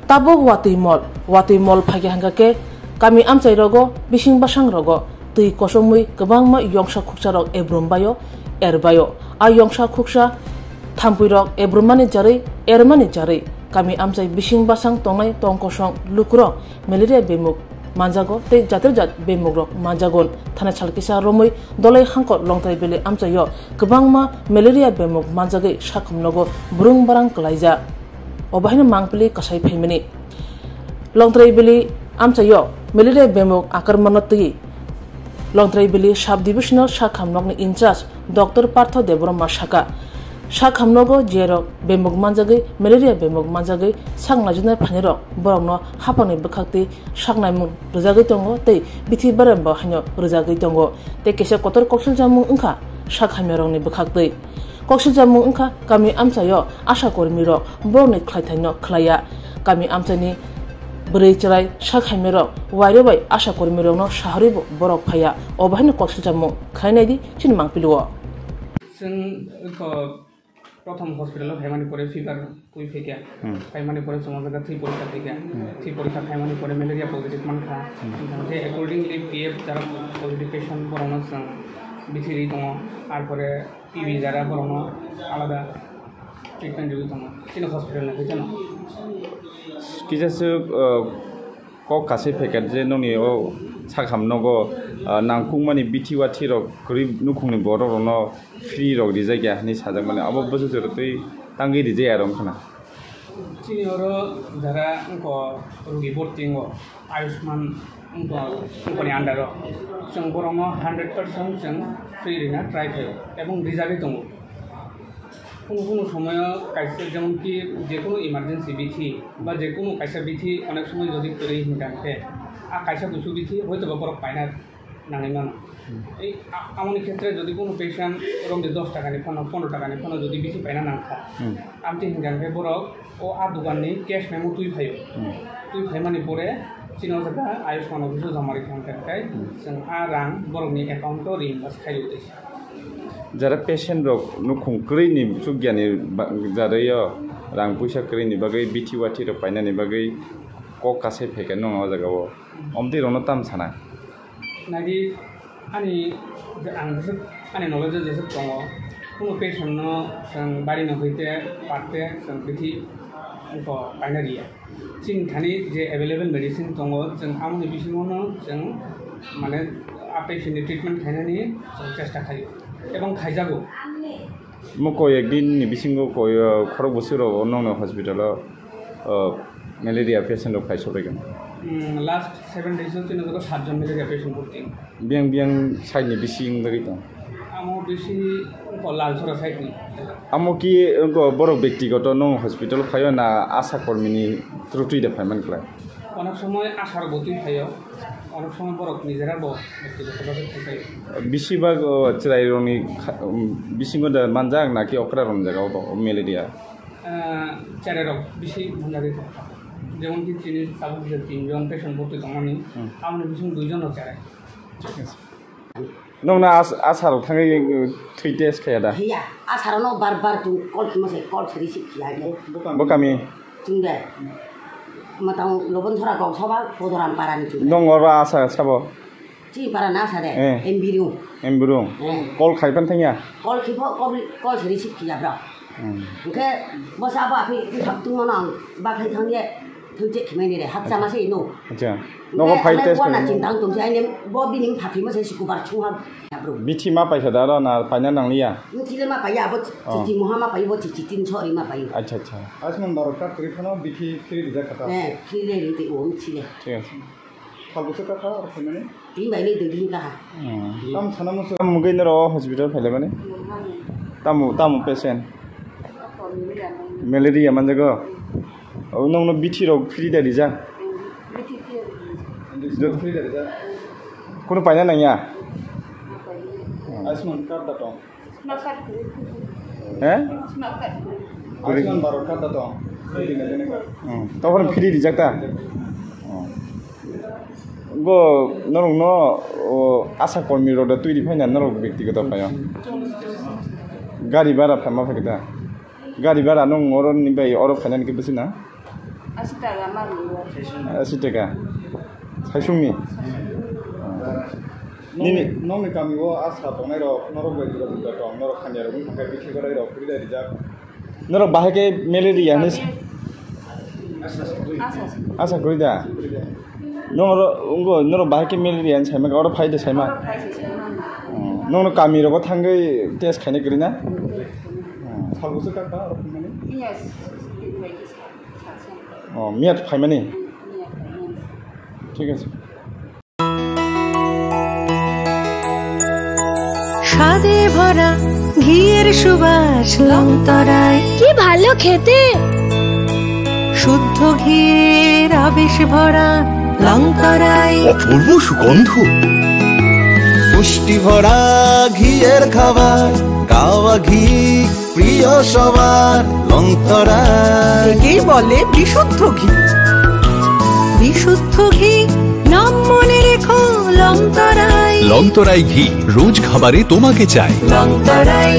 tabo watui mol phage hangake kami amchai rogo bising basang rogo tui kosomui kwbangma yongsa khuksa rok ebrumbayo erbayo a yongsa khuksa thampui rok ebrumani jarei ermani jarei kami amchai bising basang tongnai tongkosong lukro malaria bemuk manjago tei jatir jat bemuk rok manjagon thana chalkisa romoi dolai hangkot longtai bele amchayo kwbangma malaria bemuk manjagai sakhumnogo burung barang klaija obahina mangpili kasai phaimani longtrai bele amchayo malaria bemuk akarmanotui longtrai bele sub divisional sakhamnokni incharge Dr. Partho Debroma Shaka sakhamnogo jerok bemuk manjagai malaria bemuk manjagai sangnajuna phanirok borokno hapangni bukhakti saknaimung rujagai tongo tei bithi baramba hanyo rujagai tongo tei kesa kotor koksil jamung ungkha sakhamerokni bukhakti koksil jamung ungkha kami amchayo asha kormi rok borokni khlaithaino khlaya kami amchani brai charai sakhamerok wairebai asha kormi rokno shaharibo borok phaya obahino koksil jamung khlainaidi chin mangpiluo প্রথম hospital ফাইমানি পরে fever কুই ফেকে ফাইমানি পরে সমস্যা three পরীক্ষা থেকে three পরীক্ষা ফাইমানি পরে malaria positive মানখা যে অ্যাকর্ডিংলি পিএফ যারা পজিটিভ পেশেন্ট বরণ বিথিরি দङ তারপরে টিবি যারা বরণ আলাদা ট্রিটমেন্ট যোগী দङ তিন হসপিটাল না হয়েছে না কিজাসো কক কাছে ফেকেট যে ননি ও সাখামনগো নাংকুংমানি बिथिवाथि रक गरिब नुखुंनि बर'नो फ्रि रक दि जायगा नि साजा माने अब बजर तै तांगि दि जाया रं खाना चिनिरो যারা রোগী ভর্তি আয়ুষ্মান কোম্পানি আন্ডার जों बर'नो 100% जों फ्रि रिना ट्राई खायो এবং রিজার্ভে दङ কোনো সময় কাইসে যেমন কি যে কোনো ইমার্জেন্সি বিথি বা যে কোনো কাইসা বিথি অনেক সময় যদি করে হিংটাকে কাইসা কিছু বিথি হয়তো বা বরফ পায় না নাঙে না এই আমনি ক্ষেত্রে যদি কোনো পেশেন্ট রঙে 10 টাকা নি 15 টাকা নি যদি বিথি পায় না নাংখা আমটি হিংটাকে বরফ ও আর দোকাননি ক্যাশ মেমো তুই ফাইমানি পরে চিনাও জায়গা আয়ুষ্মান অফিসে জমা রেখায় जों রাং বরফনি অ্যাকাউন্টও রিইম্বার্স খাইও দিছে যারা পেশেন্ট রক নুখুং ক্রৈনি সুगियानि जारैयो रां पैसा क्रैनि बागै बिथिवाथि र पाइनानि बागै क कासे फेके नङ जागाव अमति रनो ताम साना नागि आंनि नलेज जेसे दङ কোনো पेशेंट नो जों बारिनो हइते पारते जों बिथि को पाइनारिया चिन थानि जे अवेलेबल मेडिसिन दङ जों आमनि बिसिङावनो जों माने पेशेंटनि ट्रिटमेन्ट खायनानि जों चेष्टा खायो এবং খাইজাগো মকো একদিন বিসিঙ্গো কয় খরক বছর অন্য হসপিটাল ম্যালেরিয়া পেশেন্ট খাইছবেগেন লাস্ট 7 ডেজ হচ্ছে নজর 7 জন ম্যালেরিয়া পেশেন্ট ভর্তি বিয়াং সাইডনি বিসিং লাগি তো আমো বেশি লালসরা সাইডনি আমো কি বড় ব্যক্তিগত নং হসপিটাল খায় না আশা কর্মীনি ত্রুটি দেখাইমান ক্লাই অনেক সময় আশার গতি খায় অনেক সময় বড় নিজেরা ব্যক্তিগতভাবে খায় বেশিরভাগ চিরাইরনি বিসিঙ্গো মানজাক নাকি অকরারন জায়গাও ম্যালেরিয়া চারেরক বেশি মানজাগে যেমন কি চিনি সাবক যে 3 জন পেশেন্ট ভর্তি দমনি আমনে বিসিং 2 জন চারে नोंना आसाराव थाङै थै टेस्ट खाया दा हैया आसाराव बार तु कल खिमसे कल सरि सिखिया गे बकामी तुंगे मताव लबन थरा गावसाबा बदरान पारानि तु दङ र आसा साबो ची पारा ना सादे एमबिरुं कल खाइफान थाङिया कल खिफो कल सरि सिखिया ब्रा ओके बसाबा फि थाबतुङना बाखाइ थाङिए थुजे खिमाइनि रे हाबजा मासे नो अच्छा नगो फाइ टेस्ट ना चिंतां तुमसे आइने बो बिनिं फाफि मसे सिकुबार छुहा ब्रो बिथि मा पाइसा दा ना फाइना नांलिया मिथिले मा पाइया बो चिति मोहा मा पाइबो चिति 300 मा पाइयो अच्छा आसमान बारका परिखाना बिथि फ्रि रिजा खाता फ्रि रे रे ओ मिथिले ठीक আছে फालबोसे काका और फैमाने दिन बाइले दिन का ताम सानामसो मुगैन र हस्पिटाल फैले माने तामु पेशेंट ম্যালেরিয়া मानजागो औ नोंनो बिथि र फ्रि दा रिजा কোনো পাইনা নাইয়া आयुष्मान कार्ड दा तो हैं आयुष्मान भारत कार्ड दा तो तখন फ्रि रिजाक्ता गो नरंनो आशा कर्मी र तुइरि फाइना नरक व्यक्तिगत पायो गाड़ी भाड़ा फामा फैदा गाड़ी भाड़ा नों अरन निबाय अर फाइनानि के बसिना 80 টাকা সাইসুংনি nongni kamio asa tongai rok norok bai jura jura tong norok khanya rok thakai bikhi gorai rok kuri dai rijak norok bahake malaria ni asa kuri da norok bahake malaria ni saima oro phai de saima nongno kami rok thangai test khaine kuri na salbusu kaka rok mane মিয়াত ফাইমানি ঠিক আছে স্বাদে ভরা ঘিয়ের সুবাস লংতরায় কি ভালো খেতে শুদ্ধ ঘিয়ের আবেশ ভরা লংতরায় অপূর্ব সুগন্ধ পুষ্টি ভরা ঘিয়ের খাবার গাওয়া ঘি প্রিয় সবার লংতরায় একেই বলে বিশুদ্ধ ঘি বিশুদ্ধ ঘি নাম মনে রেখো লংতরায় লংতরাই ঘি রোজ খাবারে তোমাকে চাই লংতরাই